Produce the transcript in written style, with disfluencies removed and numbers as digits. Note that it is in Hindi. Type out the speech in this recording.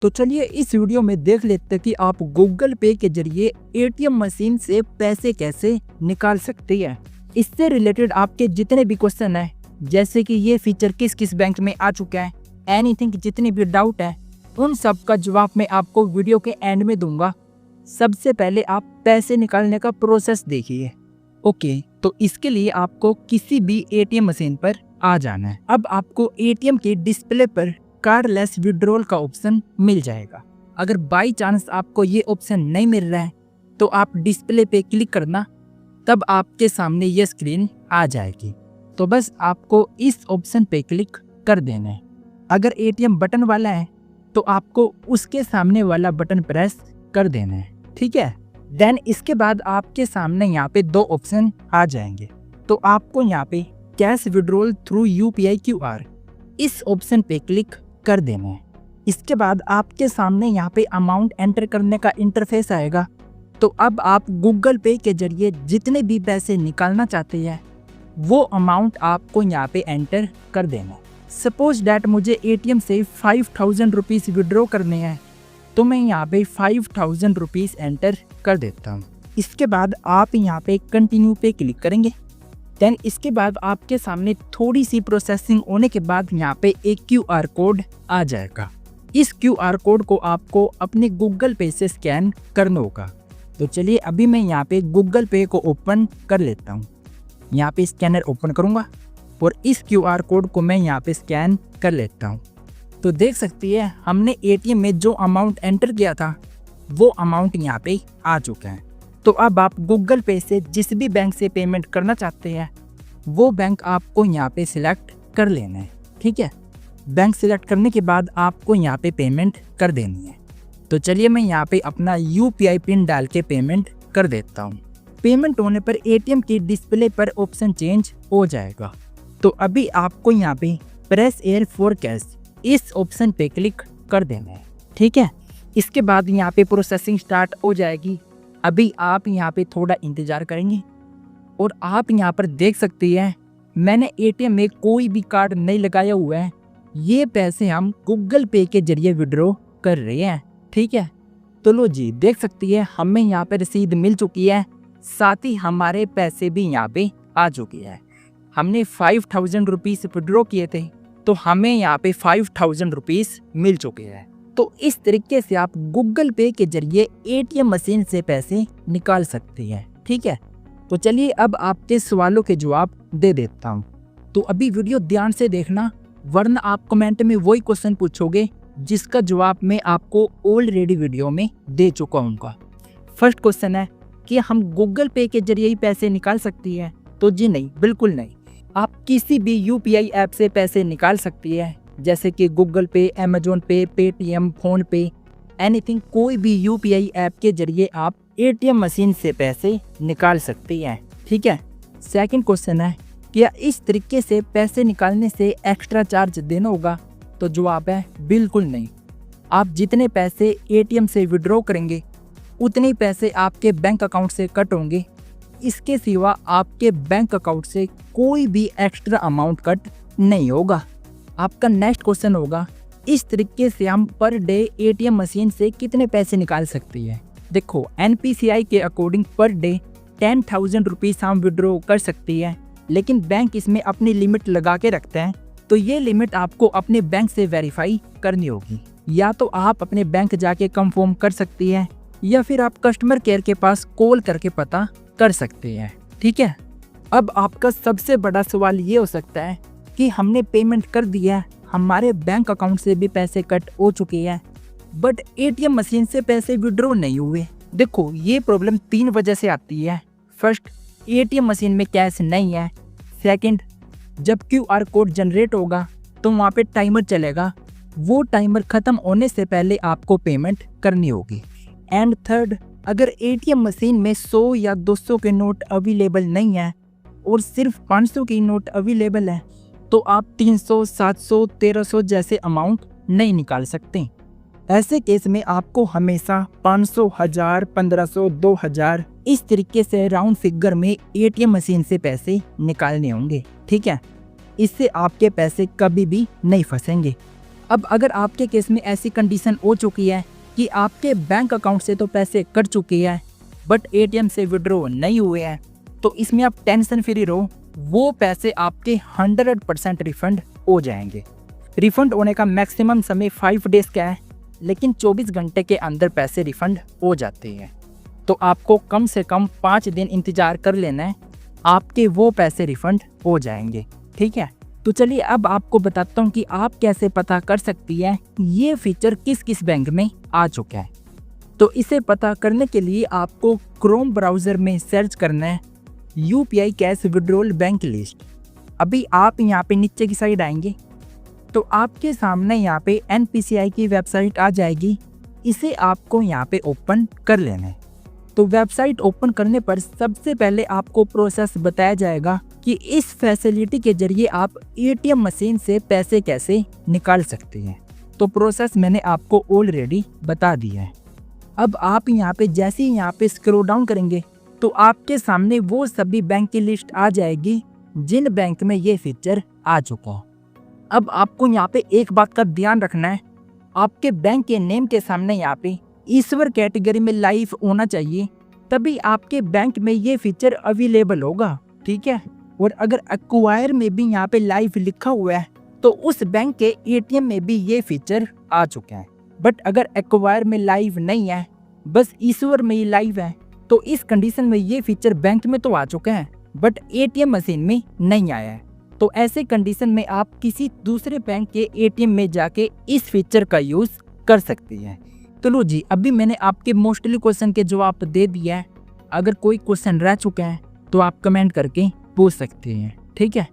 तो चलिए इस वीडियो में देख लेते हैं कि आप गूगल पे के जरिए एटीएम मशीन से पैसे कैसे निकाल सकते हैं। इससे रिलेटेड आपके जितने भी क्वेश्चन हैं, जैसे कि ये फीचर किस किस बैंक में आ चुका है, एनीथिंग जितने भी डाउट है, उन सब का जवाब मैं आपको वीडियो के एंड में दूंगा। सबसे पहले आप पैसे निकालने का प्रोसेस देखिए। ओके, तो इसके लिए आपको किसी भी एटीएम मशीन पर आ जाना है। अब आपको एटीएम के डिस्प्ले पर कार्डलेस विड्रॉल का ऑप्शन मिल जाएगा। अगर बाई चांस आपको ये ऑप्शन नहीं मिल रहा है तो आप डिस्प्ले पे क्लिक करना, तब आपके सामने ये स्क्रीन आ जाएगी। तो बस आपको इस ऑप्शन पे क्लिक कर देना है। अगर एटीएम बटन वाला है तो आपको उसके सामने वाला बटन प्रेस कर देना है, ठीक है। देन इसके बाद आपके सामने यहाँ पे दो ऑप्शन आ जाएंगे। तो आपको यहाँ पे cash withdrawal through UPI QR, इस ऑप्शन पे क्लिक कर देना है। इसके बाद आपके सामने यहाँ पे अमाउंट एंटर करने का इंटरफेस आएगा। तो अब आप गूगल पे के जरिए जितने भी पैसे निकालना चाहते हैं वो अमाउंट आपको यहाँ पे एंटर कर देना है। सपोज डैट मुझे एटीएम से 5000 रुपीज़ विड्रॉ करने हैं, तो मैं यहाँ पे 5000 रुपीज़ एंटर कर देता हूँ। इसके बाद आप यहाँ पे कंटिन्यू पे क्लिक करेंगे। देन इसके बाद आपके सामने थोड़ी सी प्रोसेसिंग होने के बाद यहाँ पे एक क्यूआर कोड आ जाएगा। इस क्यूआर कोड को आपको अपने गूगल पे से स्कैन करना होगा। तो चलिए अभी मैं यहाँ पे गूगल पे को ओपन कर लेता हूँ। यहाँ पे स्कैनर ओपन करूँगा और इस क्यूआर कोड को मैं यहाँ पे स्कैन कर लेता हूँ। तो देख सकती है हमने एटीएम में जो अमाउंट एंटर किया था वो अमाउंट यहाँ पे आ चुका है। तो अब आप गूगल पे से जिस भी बैंक से पेमेंट करना चाहते हैं वो बैंक आपको यहाँ पे सिलेक्ट कर लेना है, ठीक है। बैंक सिलेक्ट करने के बाद आपको यहाँ पे पेमेंट कर देनी है। तो चलिए मैं यहाँ पे अपना यूपीआई पिन डाल के पेमेंट कर देता हूँ। पेमेंट होने पर एटीएम की डिस्प्ले पर ऑप्शन चेंज हो जाएगा। तो अभी आपको यहाँ पे प्रेस एयर फॉर कैश, इस ऑप्शन पे क्लिक कर देना है, ठीक है। इसके बाद यहाँ पे प्रोसेसिंग स्टार्ट हो जाएगी। अभी आप यहाँ पे थोड़ा इंतज़ार करेंगे और आप यहाँ पर देख सकते हैं मैंने एटीएम में कोई भी कार्ड नहीं लगाया हुआ है। ये पैसे हम गूगल पे के जरिए विड्रॉ कर रहे हैं, ठीक है। तो लो जी, देख सकती है हमें यहाँ पे रसीद मिल चुकी है, साथ ही हमारे पैसे भी यहाँ पे आ चुके हैं। हमने 5000 रुपीज़ विड्रॉ किए थे तो हमें यहाँ पे 5000 रुपीज़ मिल चुके हैं। तो इस तरीके से आप गूगल पे के जरिए एटीएम मशीन से पैसे निकाल सकते हैं, ठीक है। तो चलिए अब आपके सवालों के जवाब दे देता हूँ। तो अभी वीडियो ध्यान से देखना, वरना आप कमेंट में वही क्वेश्चन पूछोगे जिसका जवाब मैं आपको ऑलरेडी वीडियो में दे चुका हूँ। फर्स्ट क्वेश्चन है कि हम गूगल पे के जरिए ही पैसे निकाल सकती हैं। तो जी नहीं, बिल्कुल नहीं। आप किसी भी यूपीआई ऐप से पैसे निकाल सकती है, जैसे कि गूगल पे, अमेजोन पे, पेटीएम, फोन पे, एनीथिंग, कोई भी यूपीआई ऐप के जरिए आप एटीएम मशीन से पैसे निकाल सकती हैं, ठीक है। सेकंड क्वेश्चन है क्या इस तरीके से पैसे निकालने से एक्स्ट्रा चार्ज देना होगा? तो जवाब है बिल्कुल नहीं। आप जितने पैसे एटीएम से विड्रॉ करेंगे उतने ही पैसे आपके बैंक अकाउंट से कट होंगे। इसके सिवा आपके बैंक अकाउंट से कोई भी एक्स्ट्रा अमाउंट कट नहीं होगा। आपका नेक्स्ट क्वेश्चन होगा इस तरीके से हम पर डे एटीएम मशीन से कितने पैसे निकाल सकती है? देखो, एनपीसीआई के अकॉर्डिंग पर डे 10,000 रुपीज़ हम विड्रॉ कर सकती है, लेकिन बैंक इसमें अपनी लिमिट लगा के रखते हैं। तो ये लिमिट आपको अपने बैंक से वेरीफाई करनी होगी। या तो आप अपने बैंक जाके कंफर्म कर सकती है या फिर आप कस्टमर केयर के पास कॉल करके पता कर सकते हैं, ठीक है। अब आपका सबसे बड़ा सवाल ये हो सकता है कि हमने पेमेंट कर दिया, हमारे बैंक अकाउंट से भी पैसे कट हो चुके हैं, बट एटीएम मशीन से पैसे विड्रॉ नहीं हुए। देखो, ये प्रॉब्लम 3 वजह से आती है। फर्स्ट, एटीएम मशीन में कैश नहीं है। सेकंड, जब क्यूआर कोड जनरेट होगा तो वहाँ पे टाइमर चलेगा, वो टाइमर ख़त्म होने से पहले आपको पेमेंट करनी होगी। एंड थर्ड, अगर एटीएम मशीन में 100 या 200 के नोट अवेलेबल नहीं है और सिर्फ 500 की नोट अवेलेबल है तो आप 300, 700, 1300 जैसे अमाउंट नहीं निकाल सकते। ऐसे केस में आपको हमेशा 500, 1000, 1500, 2000 इस तरीके से राउंड फिगर में एटीएम मशीन से पैसे निकालने होंगे, ठीक है। इससे आपके पैसे कभी भी नहीं फंसेंगे। अब अगर आपके केस में ऐसी कंडीशन हो चुकी है कि आपके बैंक अकाउंट से तो पैसे कट चुके हैं बट एटीएम से विड्रॉ नहीं हुए हैं, तो इसमें आप टेंशन फ्री रहो, वो पैसे आपके 100% रिफंड हो जाएंगे। रिफंड होने का मैक्सिमम समय 5 डेज का है, लेकिन 24 घंटे के अंदर पैसे रिफंड हो जाते हैं। तो आपको कम से कम 5 दिन इंतज़ार कर लेना है, आपके वो पैसे रिफंड हो जाएंगे। ठीक है, तो चलिए अब आपको बताता हूँ कि आप कैसे पता कर सकती है ये फीचर किस किस बैंक में आ चुका है। तो इसे पता करने के लिए आपको क्रोम ब्राउज़र में सर्च करना है UPI cash withdrawal bank list. अभी आप यहाँ पे नीचे की साइड आएंगे तो आपके सामने यहाँ पे NPCI की वेबसाइट आ जाएगी। इसे आपको यहाँ पे ओपन कर लेना है। तो वेबसाइट ओपन करने पर सबसे पहले आपको प्रोसेस बताया जाएगा कि इस फैसिलिटी के जरिए आप ATM मशीन से पैसे कैसे निकाल सकते हैं। तो प्रोसेस मैंने आपको ऑलरेडी बता दिया है। अब आप यहाँ पे जैसे ही यहाँ पे स्क्रॉल डाउन करेंगे तो आपके सामने वो सभी बैंक की लिस्ट आ जाएगी जिन बैंक में ये फीचर आ चुका है। अब आपको यहाँ पे एक बात का ध्यान रखना है, आपके बैंक के नेम के सामने यहाँ पे ईश्वर कैटेगरी में लाइव होना चाहिए, तभी आपके बैंक में ये फीचर अवेलेबल होगा। ठीक है, और अगर एक्वायर में भी यहाँ पे लाइव लिखा हुआ है तो उस बैंक के ATM में भी ये फीचर आ चुका है। बट अगर एक्वायर में लाइव नहीं है, बस ईश्वर में ही लाइव है, तो इस कंडीशन में ये फीचर बैंक में तो आ चुका है बट ATM मशीन में नहीं आया है। तो ऐसे कंडीशन में आप किसी दूसरे बैंक के ATM में जाके इस फीचर का यूज़ कर सकती हैं। तो लो जी, अभी मैंने आपके मोस्टली क्वेश्चन के जवाब दे दिया है। अगर कोई क्वेश्चन रह चुका है तो आप कमेंट करके पूछ सकते हैं। ठीक है।